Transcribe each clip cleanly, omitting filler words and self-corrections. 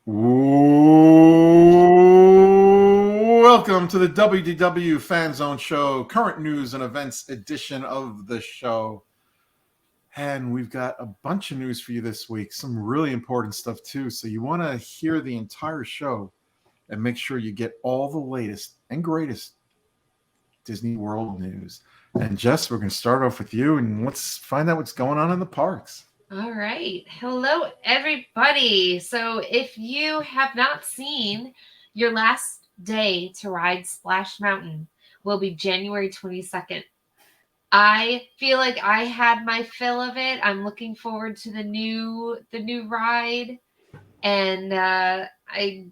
Welcome to the WDW Fan Zone Show, current news and events edition of the show. And we've got a bunch of news for you this week, some really important stuff too. So you want to hear the entire show and make sure you get all the latest and greatest Disney World news. And Jess, we're going to start off with you and let's find out what's going on in the parks. All right. Hello, everybody. So if you have not seen, your last day to ride Splash Mountain will be January 22nd. I feel like I had my fill of it. I'm looking forward to the new ride, and I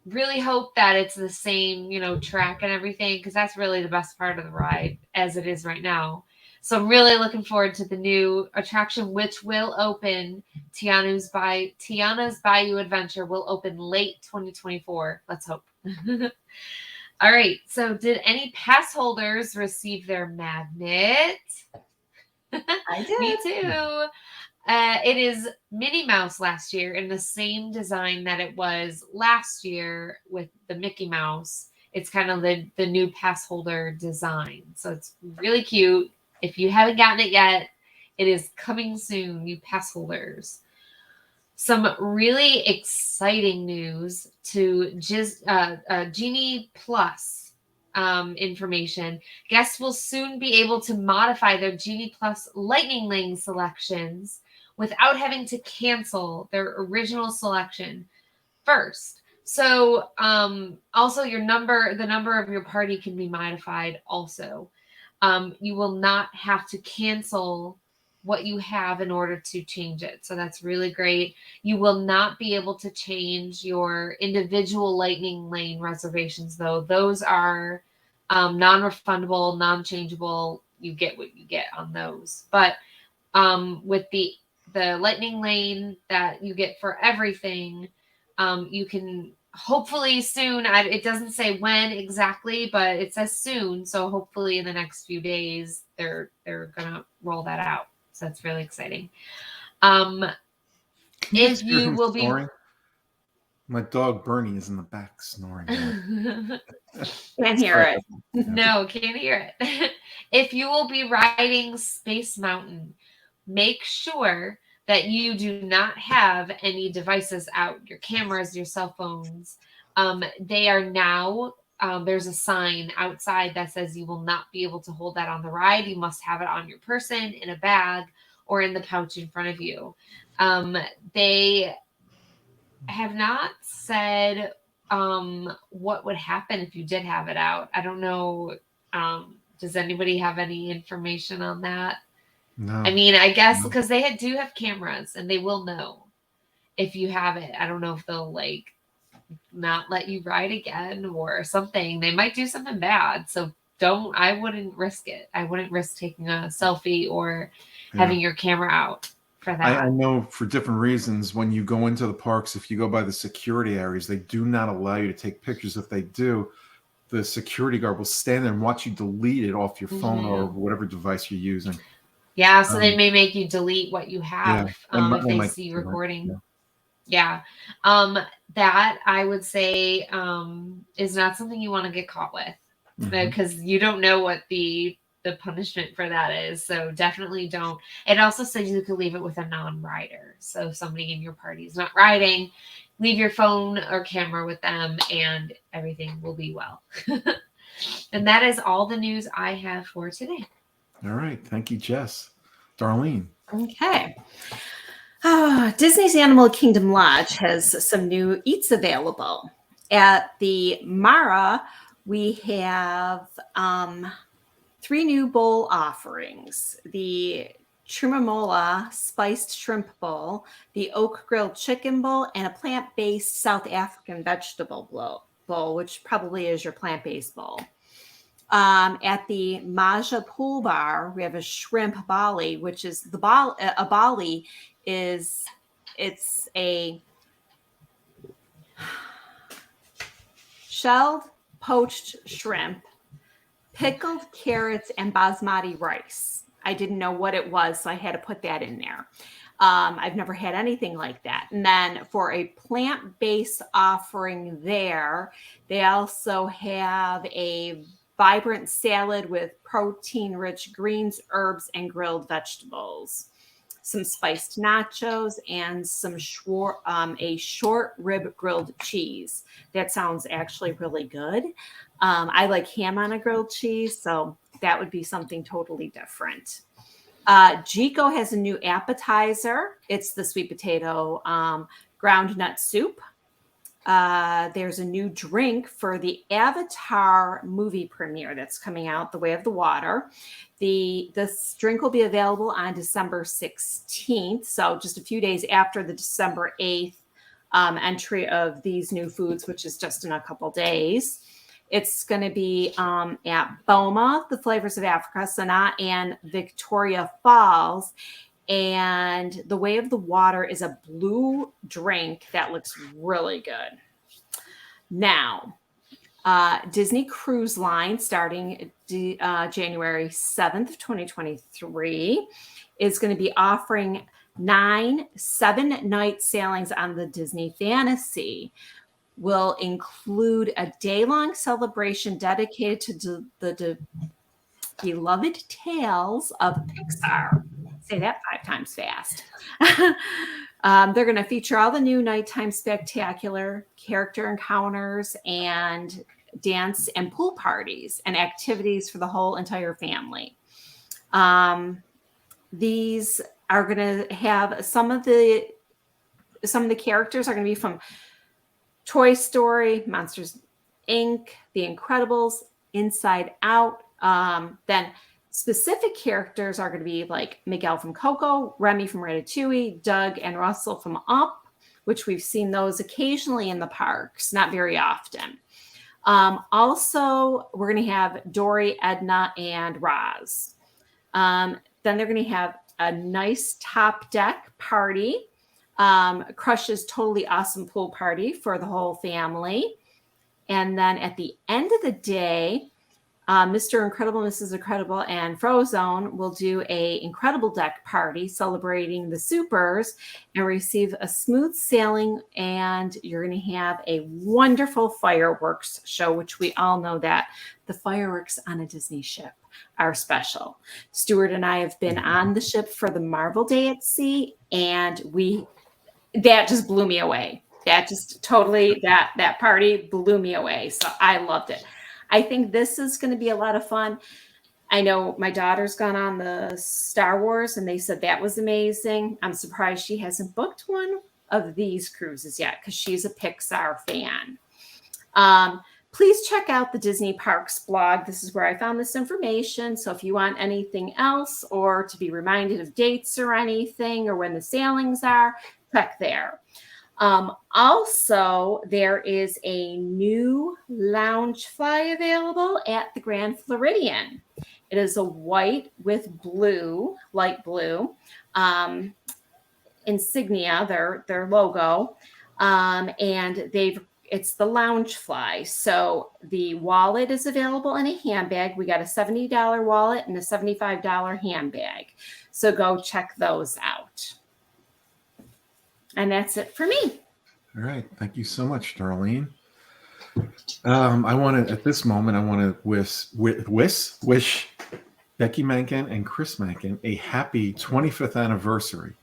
really hope that it's the same, track and everything, because that's really the best part of the ride as it is right now. So I'm really looking forward to the new attraction, which will open. Tiana's Bayou Adventure will open late 2024. Let's hope. All right. So did any pass holders receive their magnet? I did. Me too. It is Minnie Mouse last year in the same design that it was last year with the Mickey Mouse. It's kind of the new pass holder design. So it's really cute. If you haven't gotten it yet, it is coming soon, you pass holders. Some really exciting news to Genie Plus information. Guests will soon be able to modify their Genie Plus Lightning Lane selections without having to cancel their original selection first. So also the number of your party can be modified also. You will not have to cancel what you have in order to change it. So that's really great. You will not be able to change your individual Lightning Lane reservations, though. Those are non-refundable, non-changeable. You get what you get on those. But with the Lightning Lane that you get for everything, you can hopefully soon. It doesn't say when exactly, but it says soon. So hopefully in the next few days, they're gonna roll that out. So that's really exciting. If you will be snoring? My dog Bernie is in the back snoring. Can't hear it. No, can't hear it. If you will be riding Space Mountain, make sure that you do not have any devices out, your cameras, your cell phones. They are now, there's a sign outside that says you will not be able to hold that on the ride. You must have it on your person, in a bag, or in the pouch in front of you. They have not said what would happen if you did have it out. I don't know. Does anybody have any information on that? No. I mean, I guess because they do have cameras and they will know if you have it. I don't know if they'll not let you ride again or something. They might do something bad. So I wouldn't risk it. I wouldn't risk taking a selfie or having your camera out for that. I know for different reasons, when you go into the parks, if you go by the security areas, they do not allow you to take pictures. If they do, the security guard will stand there and watch you delete it off your phone or whatever device you're using. Yeah, so they may make you delete what you have if they see you recording. Yeah. That I would say is not something you want to get caught with because you don't know what the punishment for that is. So definitely don't. It also says you could leave it with a non-rider. So if somebody in your party is not riding, leave your phone or camera with them and everything will be well. And that is all the news I have for today. All right. Thank you, Jess. Darlene. Okay. Disney's Animal Kingdom Lodge has some new eats available. At the Mara, we have 3 new bowl offerings. The Chumimola Spiced Shrimp Bowl, the Oak Grilled Chicken Bowl, and a plant-based South African vegetable bowl, which probably is your plant-based bowl. At the Maja Pool Bar, we have a shrimp bali, which is a bali is it's a shelled poached shrimp, pickled carrots, and basmati rice. I didn't know what it was, so I had to put that in there. I've never had anything like that. And then for a plant-based offering there, they also have a vibrant salad with protein-rich greens, herbs, and grilled vegetables, some spiced nachos, and a short rib grilled cheese. That sounds actually really good. I like ham on a grilled cheese, so that would be something totally different. Jico has a new appetizer. It's the sweet potato ground nut soup. There's a new drink for the Avatar movie premiere that's coming out, The Way of the Water. This drink will be available on December 16th, so just a few days after the December 8th entry of these new foods, which is just in a couple days. It's going to be at Boma, the Flavors of Africa, Sanaa, and Victoria Falls. And The Way of the Water is a blue drink that looks really good. Now, Disney Cruise Line, starting January 7th, 2023, is going to be offering 9 7-night sailings on the Disney Fantasy. Will include a day-long celebration dedicated to the beloved tales of Pixar. Say that 5 times fast. They're going to feature all the new nighttime spectacular character encounters and dance and pool parties and activities for the whole entire family. These are going to have some of the characters are going to be from Toy Story, Monsters, Inc., The Incredibles, Inside Out. Then specific characters are going to be like Miguel from Coco, Remy from Ratatouille, Doug and Russell from Up, which we've seen those occasionally in the parks, not very often. Also, we're going to have Dory, Edna, and Roz. Then they're going to have a nice top deck party. Crush's Totally Awesome Pool Party for the whole family. And then at the end of the day, Mr. Incredible, Mrs. Incredible, and Frozone will do a incredible deck party celebrating the supers and receive a smooth sailing. And you're going to have a wonderful fireworks show, which we all know that the fireworks on a Disney ship are special. Stuart and I have been on the ship for the Marvel Day at Sea, and that just blew me away. That just totally, that party blew me away. So I loved it. I think this is going to be a lot of fun. I know my daughter's gone on the Star Wars and they said that was amazing. I'm surprised she hasn't booked one of these cruises yet because she's a Pixar fan. Please check out the Disney Parks blog. This is where I found this information. So if you want anything else or to be reminded of dates or anything or when the sailings are, check there. Also, there is a new lounge fly available at the Grand Floridian. It is a white with blue, light blue, insignia, their logo, and it's the lounge fly. So the wallet is available in a handbag. We got a $70 wallet and a $75 handbag. So go check those out. And that's it for me. All right. Thank you so much, Darlene. At this moment, I want to wish Becky Mankin and Chris Mankin a happy 25th anniversary.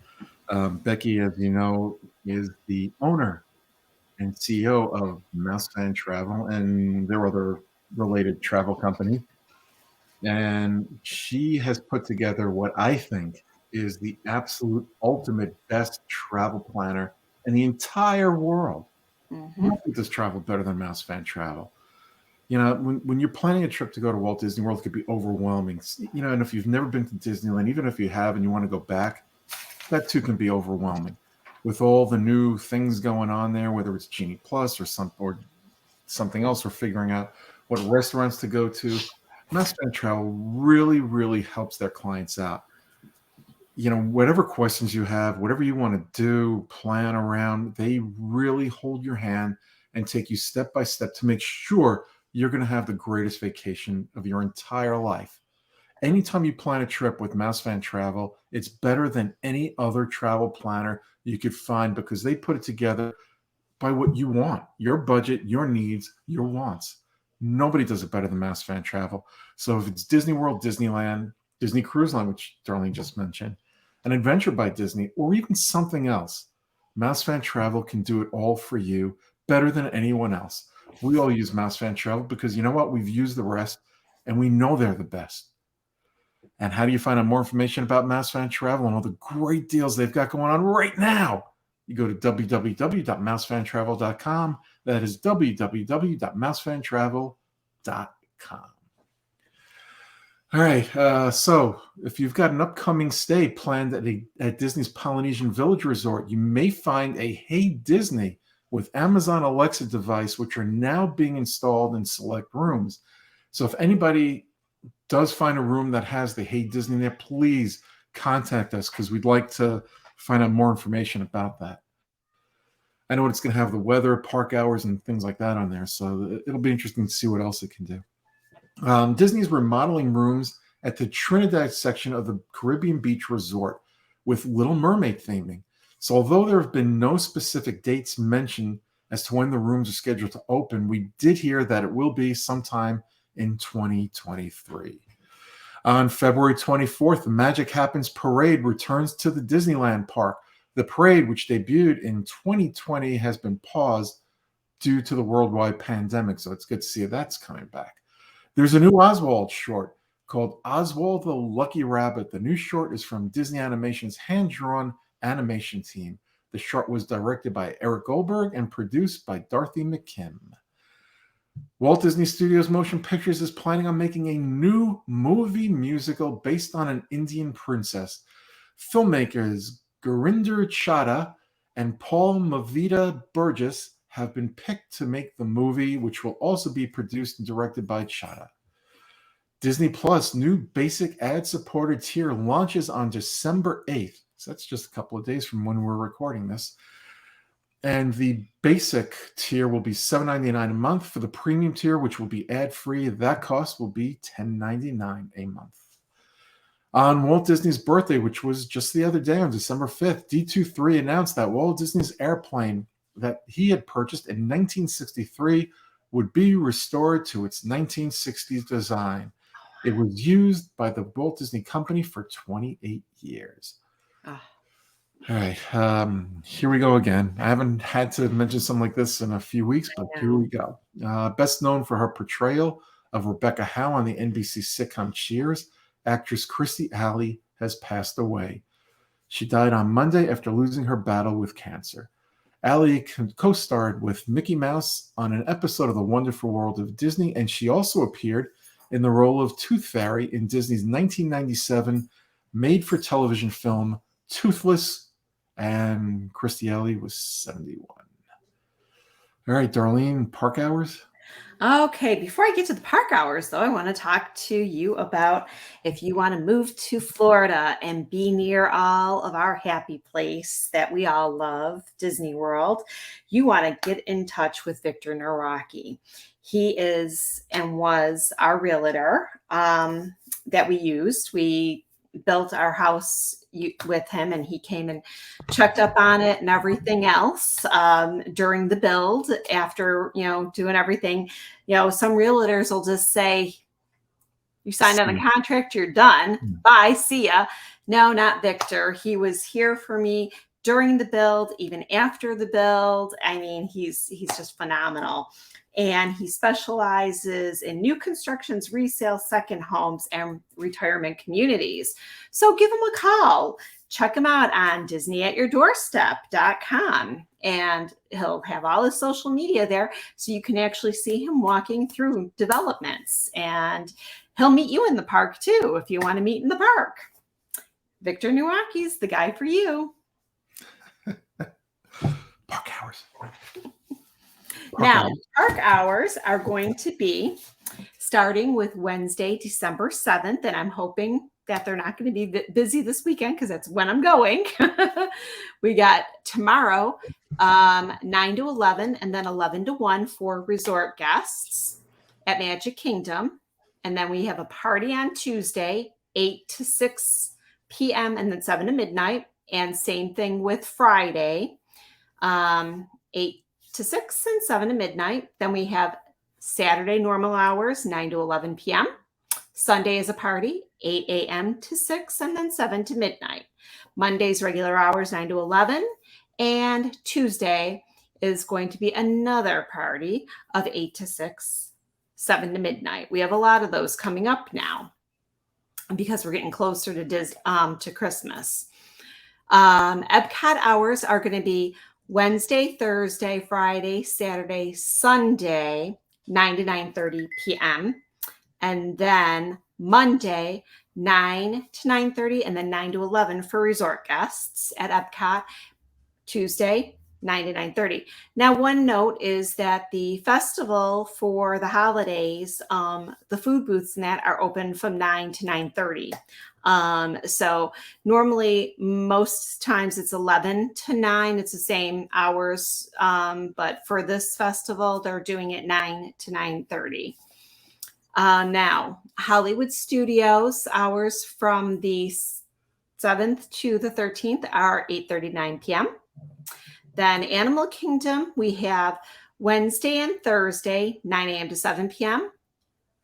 Becky, as you know, is the owner and CEO of Mouse Fan Travel and their other related travel company. And she has put together what I think is the absolute ultimate best travel planner in the entire world. Mm-hmm. Nothing does travel better than Mouse Fan Travel. You know, when you're planning a trip to go to Walt Disney World, it could be overwhelming. You know, and if you've never been to Disneyland, even if you have and you want to go back, that too can be overwhelming. With all the new things going on there, whether it's Genie Plus or something else, or figuring out what restaurants to go to, Mouse Fan Travel really, really helps their clients out. You know, whatever questions you have, whatever you want to do, plan around, they really hold your hand and take you step by step to make sure you're going to have the greatest vacation of your entire life. anytime you plan a trip with Mouse Fan Travel, it's better than any other travel planner you could find because they put it together by what you want, your budget, your needs, your wants. Nobody does it better than Mouse Fan Travel. So if it's Disney World, Disneyland, Disney Cruise Line, which Darlene just mentioned, an adventure by Disney, or even something else, Mouse Fan Travel can do it all for you better than anyone else. We all use Mouse Fan Travel because you know what? We've used the rest and we know they're the best. And how do you find out more information about Mouse Fan Travel and all the great deals they've got going on right now? You go to www.mousefantravel.com. That is www.mousefantravel.com. All right. So if you've got an upcoming stay planned at Disney's Polynesian Village Resort, you may find a Hey Disney with Amazon Alexa device, which are now being installed in select rooms. So if anybody does find a room that has the Hey Disney there, please contact us because we'd like to find out more information about that. I know it's going to have the weather, park hours, and things like that on there. So it'll be interesting to see what else it can do. Disney's remodeling rooms at the Trinidad section of the Caribbean Beach Resort with Little Mermaid theming. So although there have been no specific dates mentioned as to when the rooms are scheduled to open, we did hear that it will be sometime in 2023. On February 24th, the Magic Happens Parade returns to the Disneyland Park. The parade, which debuted in 2020, has been paused due to the worldwide pandemic, so it's good to see that's coming back. There's a new Oswald short called Oswald the Lucky Rabbit. The new short is from Disney Animation's hand-drawn animation team. The short was directed by Eric Goldberg and produced by Dorothy McKim. Walt Disney Studios Motion Pictures is planning on making a new movie musical based on an Indian princess. Filmmakers Gurinder Chadha and Paul Mavita Burgess have been picked to make the movie, which will also be produced and directed by Chadha. Disney Plus new basic ad-supported tier launches on December 8th. So that's just a couple of days from when we're recording this. And the basic tier will be $7.99 a month. For the premium tier, which will be ad-free, that cost will be $10.99 a month. On Walt Disney's birthday, which was just the other day on December 5th, D23 announced that Walt Disney's airplane that he had purchased in 1963 would be restored to its 1960s design. It was used by the Walt Disney Company for 28 years. Oh. All right, here we go again. I haven't had to mention something like this in a few weeks, but here we go. Best known for her portrayal of Rebecca Howe on the NBC sitcom Cheers, actress Kirstie Alley has passed away. She died on Monday after losing her battle with cancer. Alley co-starred with Mickey Mouse on an episode of The Wonderful World of Disney, and she also appeared in the role of Tooth Fairy in Disney's 1997 made-for-television film Toothless, and Kirstie Alley was 71. All right, Darlene, park hours? Okay, before I get to the park hours, though, I want to talk to you about if you want to move to Florida and be near all of our happy place that we all love, Disney World, you want to get in touch with Victor Nowacki. He is and was our realtor that we used. We built our house with him, and he came and checked up on it and everything else during the build after, doing everything. Some realtors will just say, you signed on a contract, you're done. Bye, see ya. No, not Victor. He was here for me during the build, even after the build. I mean, he's just phenomenal. And he specializes in new constructions, resale, second homes, and retirement communities. So give him a call. Check him out on DisneyAtYourDoorstep.com. And he'll have all his social media there, so you can actually see him walking through developments. And he'll meet you in the park, too, if you want to meet in the park. Victor Nowacki's the guy for you. Park hours. Now, park hours are going to be starting with Wednesday, December 7th, and I'm hoping that they're not going to be busy this weekend because that's when I'm going. We got tomorrow, 9 to 11, and then 11 to 1 for resort guests at Magic Kingdom. And then we have a party on Tuesday, 8 to 6 p.m. and then 7 to midnight. And same thing with Friday, 8 to 6 and 7 to midnight. Then we have Saturday normal hours, 9 to 11 p.m. Sunday is a party, 8 a.m. to 6 and then 7 to midnight. Monday's regular hours, 9 to 11. And Tuesday is going to be another party of 8 to 6, 7 to midnight. We have a lot of those coming up now because we're getting closer to Christmas. Epcot hours are going to be Wednesday, Thursday, Friday, Saturday, Sunday, 9 to 9:30 p.m. And then Monday, 9 to 9:30, and then 9 to 11 for resort guests at Epcot. Tuesday, 9 to 9:30. Now, one note is that the festival for the holidays, the food booths and that are open from 9 to 9:30. So normally, most times it's 11 to 9. It's the same hours, but for this festival, they're doing it 9 to 9:30. Now, Hollywood Studios hours from the 7th to the 13th are 8:30 to 9 p.m. Then Animal Kingdom, we have Wednesday and Thursday, 9 a.m. to 7 p.m.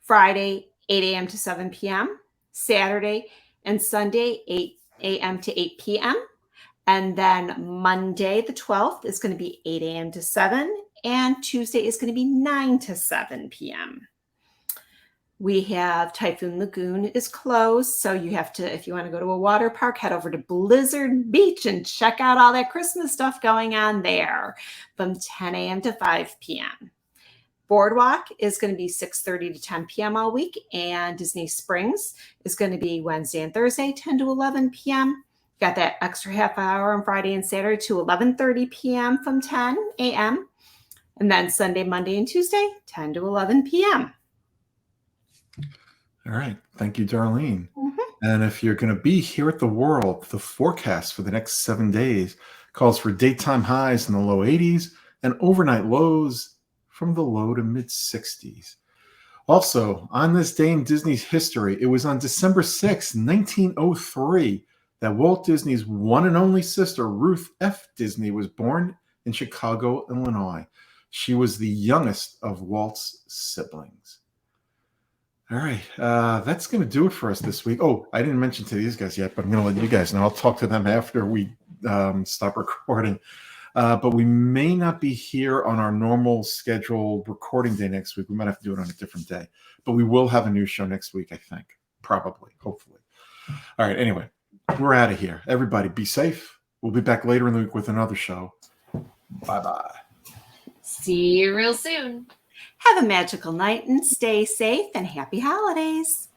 Friday, 8 a.m. to 7 p.m. Saturday and Sunday, 8 a.m. to 8 p.m. And then Monday, the 12th, is going to be 8 a.m. to 7. And Tuesday is going to be 9 to 7 p.m. We have Typhoon Lagoon is closed. So you have to, if you want to go to a water park, head over to Blizzard Beach and check out all that Christmas stuff going on there from 10 a.m. to 5 p.m. Boardwalk is going to be 6:30 to 10 p.m. all week. And Disney Springs is going to be Wednesday and Thursday, 10 to 11 p.m. Got that extra half hour on Friday and Saturday to 11:30 p.m. from 10 a.m. And then Sunday, Monday, and Tuesday, 10 to 11 p.m. All right. Thank you, Darlene. And if you're going to be here at the World, the forecast for the next 7 days calls for daytime highs in the low 80s and overnight lows from the low to mid 60s. Also, on this day in Disney's history, it was on December 6, 1903, that Walt Disney's one and only sister, Ruth F. Disney, was born in Chicago, Illinois. She was the youngest of Walt's siblings. All right, that's going to do it for us this week. Oh, I didn't mention to these guys yet, but I'm going to let you guys know. I'll talk to them after we stop recording. But we may not be here on our normal scheduled recording day next week. We might have to do it on a different day. But we will have a new show next week, I think. Probably, hopefully. All right, anyway, we're out of here. Everybody, be safe. We'll be back later in the week with another show. Bye-bye. See you real soon. Have a magical night and stay safe and happy holidays.